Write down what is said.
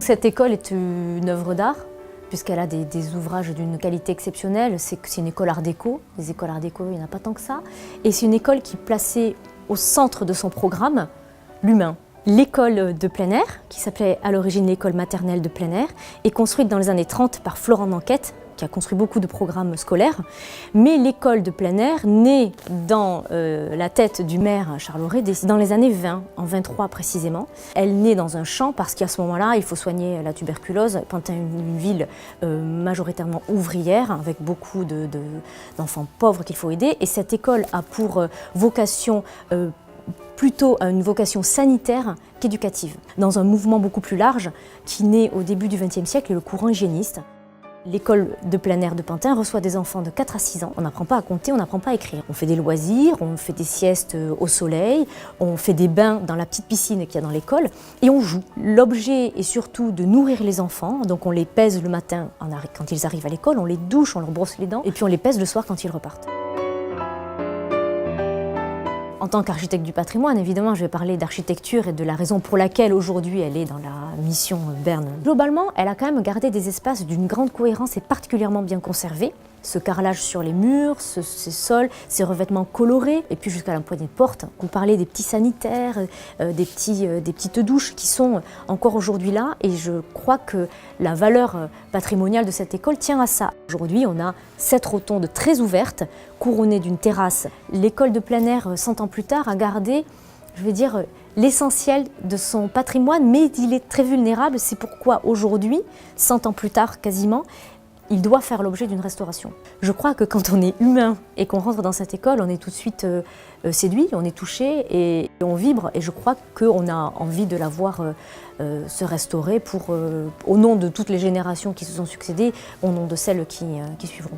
cette école est une œuvre d'art, puisqu'elle a des ouvrages d'une qualité exceptionnelle. C'est une école art déco. Les écoles art déco, il n'y en a pas tant que ça. Et c'est une école qui plaçait au centre de son programme l'humain. L'école de plein air, qui s'appelait à l'origine l'école maternelle de plein air, est construite dans les années 30 par Florent Nanquette, qui a construit beaucoup de programmes scolaires. Mais l'école de plein air naît dans la tête du maire Charles Auré dans les années 20, en 23 précisément. Elle naît dans un champ parce qu'à ce moment-là, il faut soigner la tuberculose. Pantin est une ville majoritairement ouvrière, avec beaucoup d'enfants pauvres qu'il faut aider. Et cette école a pour vocation plutôt une vocation sanitaire qu'éducative, dans un mouvement beaucoup plus large qui naît au début du XXe siècle, le courant hygiéniste. L'école de plein air de Pantin reçoit des enfants de 4 à 6 ans. On n'apprend pas à compter, on n'apprend pas à écrire. On fait des loisirs, on fait des siestes au soleil, on fait des bains dans la petite piscine qu'il y a dans l'école et on joue. L'objet est surtout de nourrir les enfants, donc on les pèse le matin quand ils arrivent à l'école, on les douche, on leur brosse les dents et puis on les pèse le soir quand ils repartent. En tant qu'architecte du patrimoine, évidemment, je vais parler d'architecture et de la raison pour laquelle aujourd'hui elle est dans la mission Berne. Globalement, elle a quand même gardé des espaces d'une grande cohérence et particulièrement bien conservés. Ce carrelage sur les murs, ces sols, ces revêtements colorés, et puis jusqu'à la poignée de porte. Vous parlez des petits sanitaires, des petites douches qui sont encore aujourd'hui là, et je crois que la valeur patrimoniale de cette école tient à ça. Aujourd'hui, on a 7 rotondes très ouvertes, couronnées d'une terrasse. L'école de plein air, 100 ans plus tard, a gardé, je vais dire, l'essentiel de son patrimoine, mais il est très vulnérable. C'est pourquoi aujourd'hui, 100 ans plus tard quasiment, il doit faire l'objet d'une restauration. Je crois que quand on est humain et qu'on rentre dans cette école, on est tout de suite séduit, on est touché et on vibre. Et je crois qu'on a envie de la voir se restaurer au nom de toutes les générations qui se sont succédées, au nom de celles qui suivront.